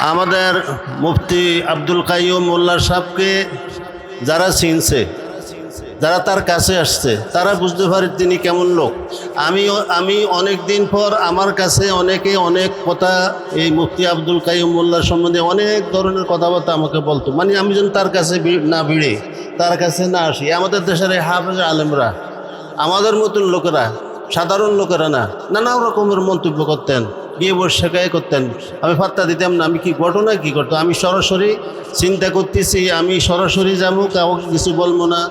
আমাদের মুফতি আব্দুল কাইয়ুম মোল্লা সাহেবকে যারা চিনছে, যারা তার কাছে আসছে, তারা বুঝতে পারে তিনি কেমন লোক। আমি অনেক দিন পর আমার কাছে অনেকে অনেক কথা এই মুফতি আব্দুল কাইয়ুম মোল্লার সম্বন্ধে অনেক ধরনের কথাবার্তা আমাকে বলতো, মানে আমি যেন তার কাছে না ভিড়ে, তার কাছে না আসি। আমাদের দেশের এই হাফেজ আলেমরা, আমাদের মতন লোকেরা, সাধারণ লোকেরা না, নানা রকমের মন্তব্য করতেন, গিয়ে বসে শেখাই করতেন। আমি ফাত্তা দিতাম না, আমি কি ঘটনা কী করতো, আমি সরাসরি চিন্তা করতেছি, আমি সরাসরি যাবো, কাউকে কিছু বলবো না।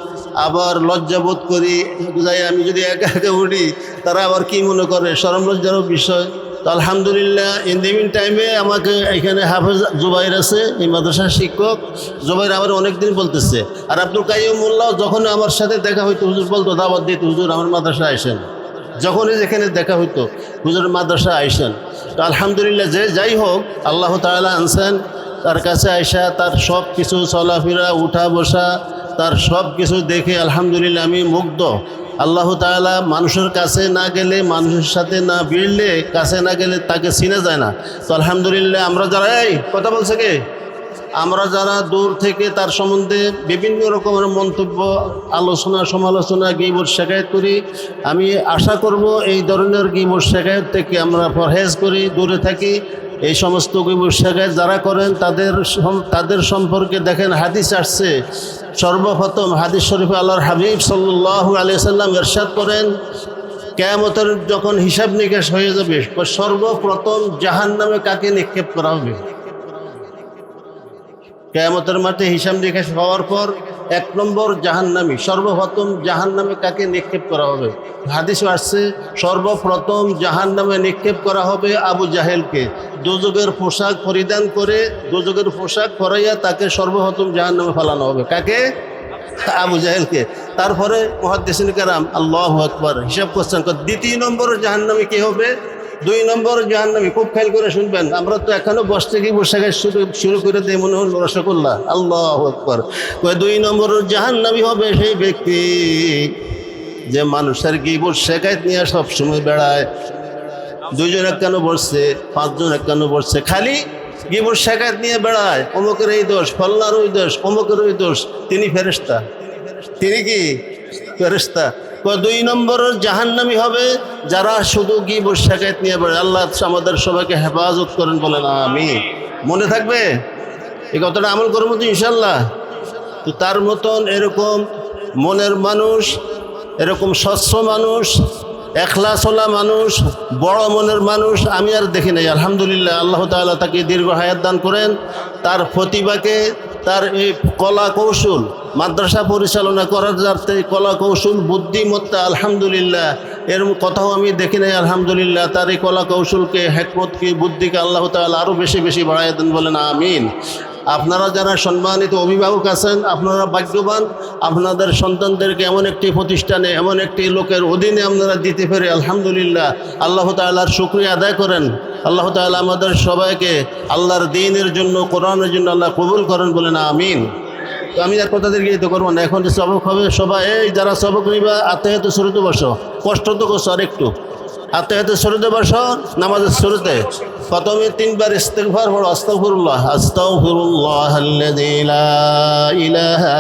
আবার লজ্জাবোধ করি, যাই আমি যদি একা একা উঠি তারা আবার কি মনে করে, শরম লজ্জারও বিষয়। তো আলহামদুলিল্লাহ ইন দি মিন টাইমে আমাকে এখানে হাফেজ জুবাইর আছে, এই মাদ্রাসার শিক্ষক জুবাইর আমার অনেক দিন বলতেছে। আর আব্দুল কাইয়ুম মোল্লা যখন আমার সাথে দেখা হইতো, হুজুর বলতো দাওয়াত দিত, হুজুর আমার মাদ্রাসা আইসেন। যখনই যেখানে দেখা হইতো, হুজুর মাদ্রাসা আইসেন। তো আলহামদুলিল্লাহ যে যাই হোক, আল্লাহ তাআলা আনছেন, তার কাছে আইসা তার সব কিছু চলাফেরা, উঠা বসা, তার সব কিছু দেখে আলহামদুলিল্লাহ আমি মুগ্ধ। আল্লাহ তাআলা মানুষের কাছে না গেলে, মানুষের সাথে না ভিড়লে, কাছে না গেলে তাকে চিনা যায় না। তো আলহামদুলিল্লাহ আমরা যারা, এই কথা বলছে কে, আমরা যারা দূর থেকে তার সম্বন্ধে বিভিন্ন রকমের মন্তব্য, আলোচনা, সমালোচনা, গীবত শেখায়ত করি, আমি আশা করব এই ধরনের গীবত শেখায়ত থেকে আমরা পরহেজ করি, দূরে থাকি। এই সমস্ত গীবত শেখায়ত যারা করেন তাদের সম্পর্কে দেখেন হাদিস আসছে। সর্বপ্রথম হাদিস শরীফে আল্লাহর হাবিব সাল্লাল্লাহু আলাইহি ওয়াসাল্লাম ইরশাদ করেন, কিয়ামতের যখন হিসাব নিকাশ হয়ে যাবে, সর্বপ্রথম জাহান্নামে কাকে নিক্ষেপ করা হবে? কিয়ামতের মাঠে হিসাব নিকাশ হওয়ার পর 1 নম্বর জাহান্নামী, সর্বপ্রথম জাহান্নামে কাকে নিক্ষেপ করা হবে? হাদিসে আসছে সর্বপ্রথম জাহান্নামে নিক্ষেপ করা হবে আবু জাহেলকে। দোজখের পোশাক পরিধান করে, দোজখের পোশাক পরাইয়া তাকে সর্বপ্রথম জাহান্নামে ফেলানো হবে। কাকে? আবু জাহেলকে। তারপরে মুহাদ্দিসিন কেরাম আল্লাহু আকবার হিসাব করছেন, দ্বিতীয় নম্বর জাহান্নামী কে হবে? 2 নম্বর জাহান্নামী। খুব খেয়াল করে শুনবেন, আমরা তো এখনো বসতে গিয়ে বসে শুরু করে দিই মনে হল রসগোল্লা। আল্লাহু আকবার। 2 নম্বর জাহান্নামী হবে সেই ব্যক্তি যে মানুষের গীবত শেখায়ত নিয়ে সবসময় বেড়ায়। 2 জন কেন বসছে, 5 জন কেন বসছে, খালি গীবত শেখায়ত নিয়ে বেড়ায়। অমুকের এই দোষ, ফল্লার ওই দোষ, অমুকের ওই দোষ। তিনি ফেরেশতা। তিনি কি? ফেরেশতা। 2 নম্বর জাহান্নামী হবে যারা শুধু গীবত শেখায়ত নিয়ে বেড়ায়। আল্লাহ আমাদের সবাইকে হেফাজত করেন, বলেন আমিন। মনে থাকবে এই কথাটা, আমল করবো তো ইনশাল্লাহ। তো তার মতন এরকম মনের মানুষ, এরকম স্বচ্ছ মানুষ, এখলাসওয়ালা মানুষ, বড় মনের মানুষ আমি আর দেখি নাই। আলহামদুলিল্লাহ, আল্লাহ তাআলা তাকে দীর্ঘ হায়াত দান করেন। তার প্রতিভাকে, তার এই কলা কৌশল, মাদ্রাসা পরিচালনা করার যাতে কলা কৌশল, বুদ্ধিমত্তা, আলহামদুলিল্লাহ এর কথাও আমি দেখি নাই। আলহামদুলিল্লাহ তার এই কলা কৌশলকে, হেকমতকে, বুদ্ধিকে আল্লাহ তাআলা আরও বেশি বেশি বাড়ায় দেন, বলেন আমিন। আপনারা যারা সম্মানিত অভিভাবক আছেন, আপনারা ভাগ্যবান। আপনাদের সন্তানদেরকে এমন একটি প্রতিষ্ঠানে, এমন একটি লোকের অধীনে আপনারা দিতে পেরে আলহামদুলিল্লাহ আল্লাহ তাআলার শুকরিয়া আদায় করেন। আল্লাহ তাআলা আমাদের সবাইকে আল্লাহর দ্বীনের জন্য, কোরআনের জন্য আল্লাহ কবুল করেন, বলেন আমিন। তো আমি আর কথাদেরকে তো করবো না, এখন যে সবক হবে সবাই, এই যারা সবক নিবা আত্মাহিয়াতে শুরুতে বসো, কষ্ট তো করছো আর একটু। আত্মাহিয়াতে শুরুতে বসো, নামাজের শুরুতে প্রথমে 3 বার ইস্তিগফার পড়ো, আস্তাগফিরুল্লাহ, আস্তাগফিরুল্লাহাল্লাযী লা ইলাহা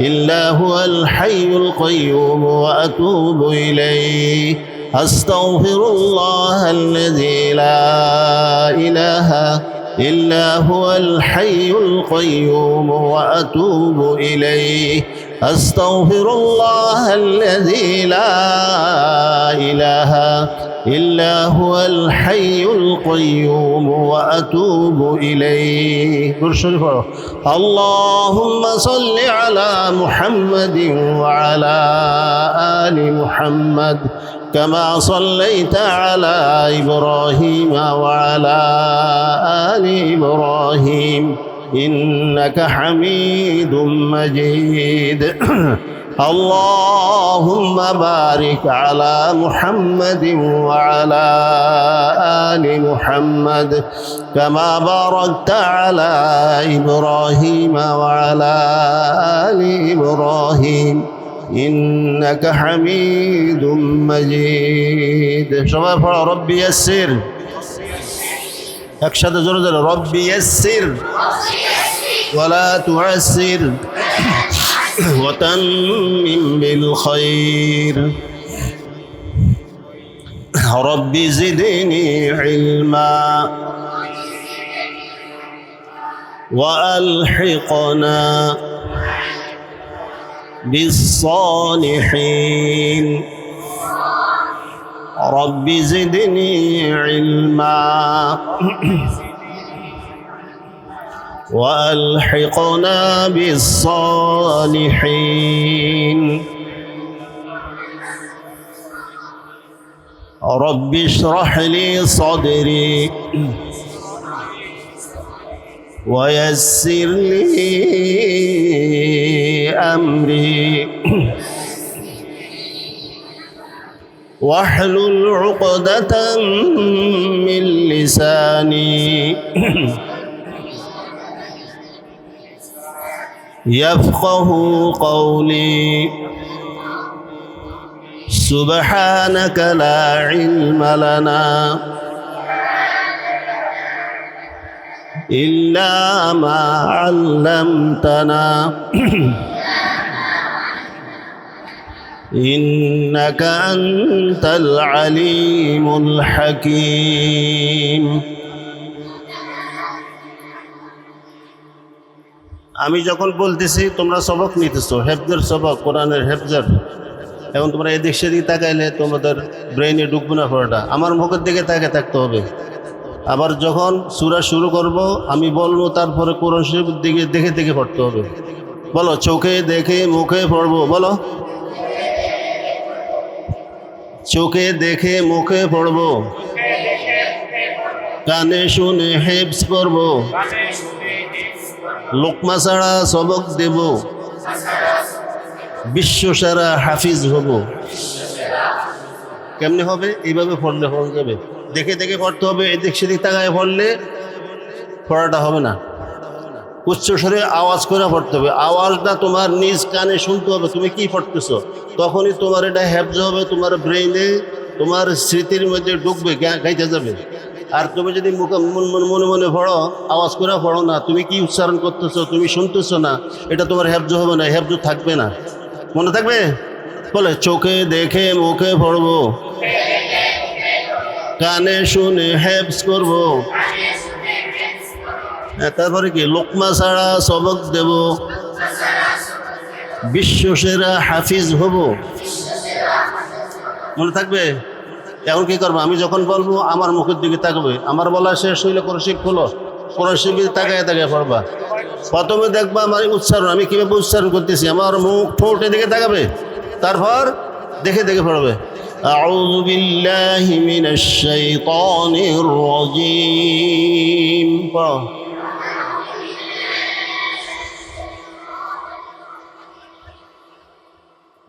ইল্লা হুয়াল হাইয়ুল কাইয়্যুম ওয়া আতুবু ইলাইহি, আস্তাগফিরুল্লাহাল্লাযী লা ইলাহা إلا هو الحي القيوم وأتوب إليه، أستغفر الله الذي لا إله إلا هو الحي القيوم وأتوب إليه. اللهم صل على محمد وعلى آل محمد كما صليت على إبراهيم وعلى آل إبراهيم إنك حميد مجيد. اللهم بارك على محمد وعلى آل محمد كما باركت على إبراهيم وعلى آل إبراهيم إنك حميد مجيد. شباب ربي يسر একসাথে জোরে জোরে, রব্বি ইয়াসসির ওয়ালা তুআসসির ওয়া তাম্মিম বিল খায়র রব্বি জিদনি ইলমা ওয়া আলহিকনা বিস-সালিহিন রব্বি জিদনি ইলমা وألحقنا بالصالحين رب اشرح لي صدري ويسر لي أمري واحلل عقدة من لساني يفقه قولي سبحانك لا علم لنا إلا ما علمتنا إنك أنت العليم الحكيم আমি যখন বলতেছি তোমরা সবক নিতেছো, হেফজের সবক, কোরআনের হেফজের। এখন তোমরা এদিক সেদিক তাকাইলে তোমাদের ব্রেইনে ঢুকবে না পড়াটা, আমার মুখের দিকে তাকিয়ে থাকতে হবে। আবার যখন সূরা শুরু করব আমি বলবো, তারপরে কোরআন শরীফের দিকে দেখে দেখে পড়তে হবে। বলো, চোখে দেখে মুখে পড়বো, বলো চোখে দেখে মুখে পড়বো, কানে শুনে হেফজ করবো, লোকমা ছাড়া সবক দেব, বিশ্ব সারা হাফিজ হব। কেমনে হবে? এইভাবে পড়লে হয়ে যাবে। দেখে দেখে পড়তে হবে, এদিক সেদিক তাকায় পড়লে পড়াটা হবে না। উচ্চস্বরে আওয়াজ করে পড়তে হবে, আওয়াজটা তোমার নিজ কানে শুনতে হবে তুমি কি পড়তেছো, তখনই তোমার এটা হেফজ হবে, তোমার ব্রেইনে তোমার স্মৃতির মধ্যে ঢুকবে, গাইতে যাবে। আর তুমি যদি মনে মনে পড়ো, আওয়াজ করে পড়ো না, তুমি কি উচ্চারণ করতেছো তুমি শুনতেছো না, এটা তোমার হেফজ হবে না, হেফজ থাকবে না। মনে থাকবে? বলে চোখে দেখে মুখে পড়বো, কানে শুনে হেফজ করবো, তারপরে কি লোকমা ছাড়া সবক দেব, বিশ্ব সেরা হাফিজ হব। মনে থাকবে? এখন কি করবো? আমি যখন বলবো আমার মুখের দিকে তাকাবে, আমার বলা শেষ হইলে কোরআন শরীফ খোলো, কোরআন শরীফ তাকায় তাকায় পড়বা। প্রথমে দেখবা আমার উচ্চারণ, আমি কিভাবে উচ্চারণ করতেছি, আমার মুখ ঠোঁটের দিকে তাকাবে, তারপর দেখে দেখে পড়বে। আউযু বিল্লাহি মিনাশ শাইতানির রাজীম।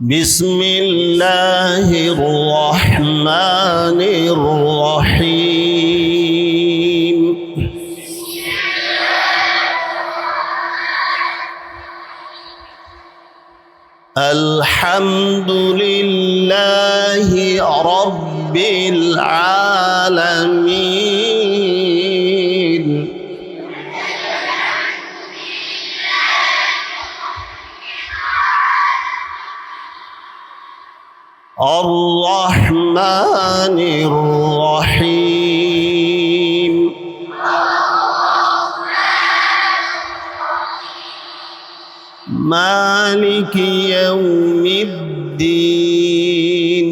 বিসমিল্লাহির রহমানির রহিম। আলহামদুলিল্লাহি রাব্বিল আলামিন। الرحمن الرحيم مالك يوم الدين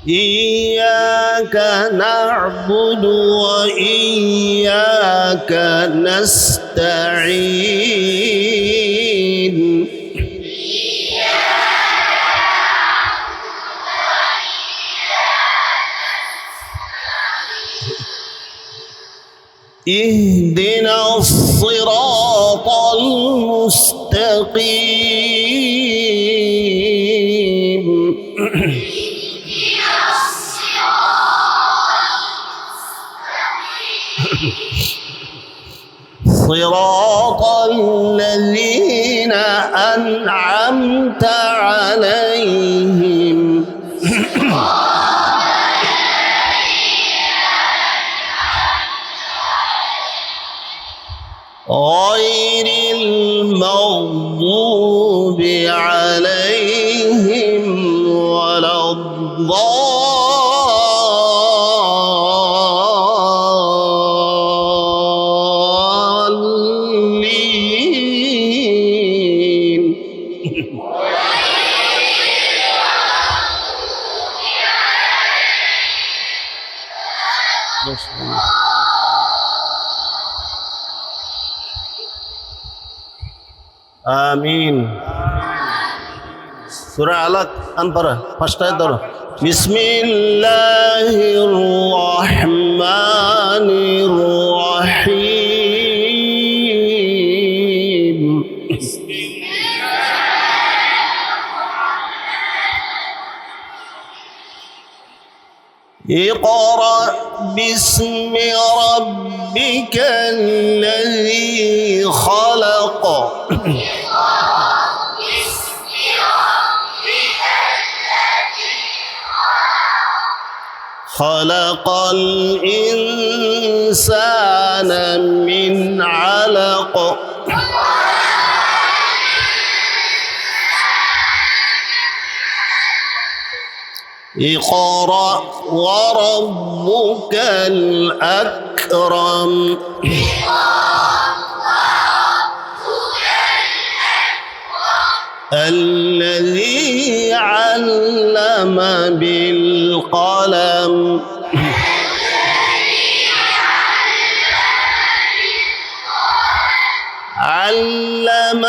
إياك نعبد وإياك نستعين اهدنا الصراط المستقيم صراط الذين أنعمت عليهم غير المغضوب عليهم ولا الضالين. আমিন। সূরা আলাক আনপারা ফার্স্টটায় ধরো। বিসমিল্লাহির রহমানির রহিম। اقرأ باسم ربك الذي خلق. خلق الإنسان من علق. اقرأ وربك الأكرم. الذي علم بالقلم. علم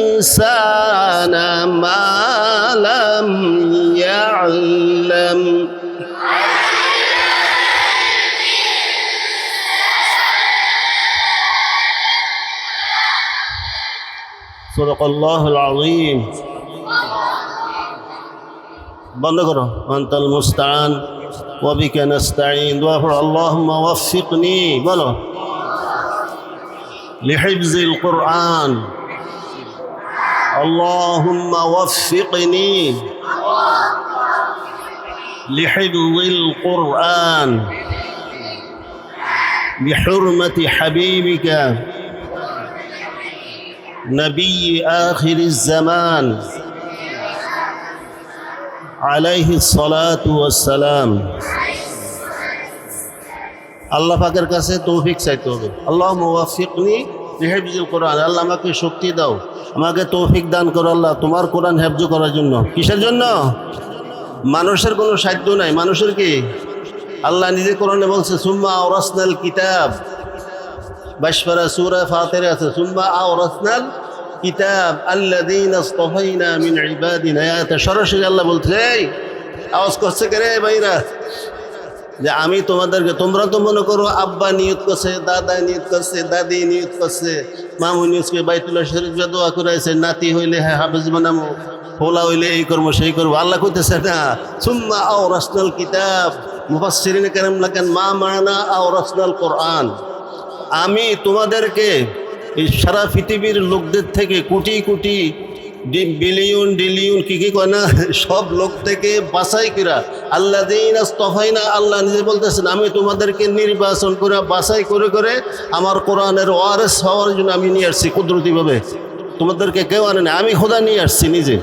الإنسان ما لم يعلم. صدق الله العظيم. বন্ধ করো। আনতাল মুস্তাআন ওয়া বিকা নাস্তাঈন। দোয়া করো, আল্লাহুম্মা ওয়াফফিকনি বলো লিহিফযিল কুরআন। আল্লাহুম্মা ওয়াফফিকনি লিহিফযিল কুরআন বিহুরমাতি হাবিবিকা নবী আখিরিজ জামান আলাইহিস সালাতু ওয়াস সালাম। আল্লাহ পাকের কাছে তৌফিক চাইতে হবে। আল্লাহুম্মা ওয়াফফিকনি লিহিফযিল কুরআন। আল্লাহ আমাকে শক্তি দাও, আমাকে তৌফিক দান করো আল্লাহ তোমার কোরআন হেফজ করার জন্য। কিসের জন্য? মানুষের কোনো সাধ্য নাই। মানুষের কি? আল্লাহ নিজে কোরআনে বলছে সুম্মা আওরাসনাল কিতাব। 22 পারা সূরা ফাতিরা আছে সুম্মা আওরাসনাল কিতাব আল্লাযীনা ইসতাফাইনা মিন ইবাদিনা। আয়াতে সরাসরি আল্লাহ বলছে, এই আওয়াজ করছে কে রে ভাইরা, যে আমি তোমাদেরকে, তোমরা তো মনে করো আব্বা নিয়ত করছে, দাদা নিয়ত করছে, দাদি নিয়ত করছে, মামু নিয়ত করে বাইতুল্লাহ শরীফে দোয়া করাইছে, নাতি হইলে হ্যাঁ হাফেজ বানামো, ফোলা হইলে এই করবো সেই করবো। আল্লাহ কইতেছে না সুম্মা আওরাসনাল কিতাব। মুফাসসিরিনে কেরাম লেখেন মা মানা আওরাসনাল কোরআন। আমি তোমাদেরকে এই সারা পৃথিবীর লোকদের থেকে কোটি কোটি বিলিয়ন ডিলিয়ন কি কয় না সব লোক থেকে বাছাই করা আল্লাযীনা ইসতাফাইনা। আল্লাহ নিজে বলতেছেন আমি তোমাদেরকে নির্বাচন করে বাছাই করে করে আমার কোরআনের ওয়ারিস হওয়ার জন্য আমি নিয়ে আসছি কুদরতিভাবে। তোমাদেরকে কেউ আনে না, আমি খোদা নিয়ে আসছি নিজে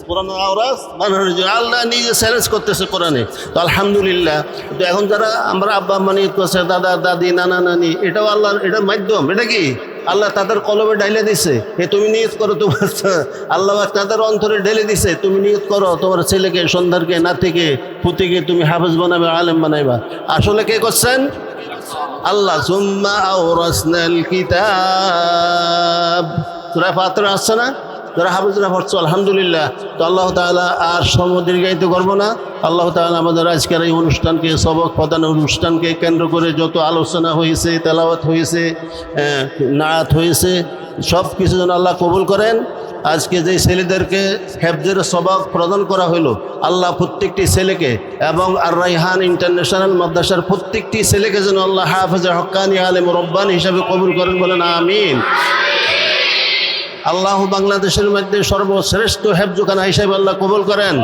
কোরআনের ওয়ারিস বানানোর জন্য। আল্লাহ নিজে চ্যালেঞ্জ করতেছে কোরআনে। তো আলহামদুলিল্লাহ। তো এখন যারা আমরা আব্বা আম্মা নিয়ত করছে, দাদা দাদি নানা নানি, এটাও আল্লাহর, এটার মাধ্যম। এটা কি আল্লাহ তাদের কলবে ঢাইলে দিছে, এ তুমি নিয়ত করো তোমার, আল্লাহ তাদের অন্তরে ঢেলে দিছে তুমি নিয়ত করো তোমার ছেলেকে, সন্তানকে, নাতিকে, পুতিকে তুমি হাফেজ বানাবে, আলেম বানাইবা। আসলে কে করছেন? আল্লাহ। সুম্মা আওরাসনাল কিতাব সূরা ফাতিরা আসছে না, যারা হাফেজরা পড়ছো আলহামদুলিল্লাহ। তো আল্লাহ তাআলা আর সময় দীর্ঘায়িত করবো না। আল্লাহ তাআলা আমাদের আজকের এই অনুষ্ঠানকে, সবক প্রদান অনুষ্ঠানকে কেন্দ্র করে যত আলোচনা হয়েছে, তেলাওয়াত হয়েছে, নাআত হয়েছে, সব কিছু যেন আল্লাহ কবুল করেন। আজকে যে ছেলেদেরকে হেফজের সবক প্রদান করা হলো, আল্লাহ প্রত্যেকটি ছেলেকে এবং আর রাইহান ইন্টারন্যাশনাল মাদ্রাসার প্রত্যেকটি ছেলেকে যেন আল্লাহ হাফেজে হক্কানি আলেম রব্বানি হিসাবে কবুল করেন, বলেন আমিন। আল্লাহ বাংলাদেশের মধ্যে সর্বশ্রেষ্ঠ হেফজখানা হিসাবে আল্লাহ কবুল করেন,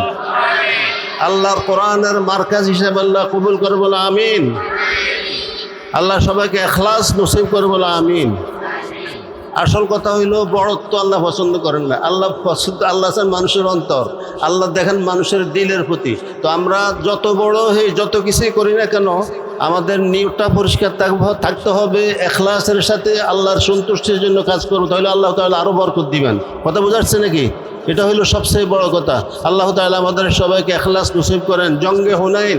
আল্লাহর কোরআনের মার্কাজ হিসাবে আল্লাহ কবুল করে, বলে আমিন। আল্লাহ সবাইকে এখলাস নসিব করে বলে আমিন। আসল কথা হইল বড়ত্ব আল্লাহ পছন্দ করেন না, আল্লাহ পছন্দ, আল্লাহ চান মানুষের অন্তর, আল্লাহ দেখেন মানুষের দিলের প্রতি। তো আমরা যত বড় হয়ে যত কিছুই করি না কেন আমাদের নিয়তটা পরিষ্কার থাকতে হবে, এখলাসের সাথে আল্লাহর সন্তুষ্টির জন্য কাজ করবো, তাহলে আল্লাহ তাআলা আরও বরকত দিবেন। কথা বোঝাচ্ছে নাকি? এটা হইল সবচেয়ে বড় কথা। আল্লাহ তাআলা আমাদের সবাইকে এখলাস নসিব করেন। জঙ্গে হুনাইন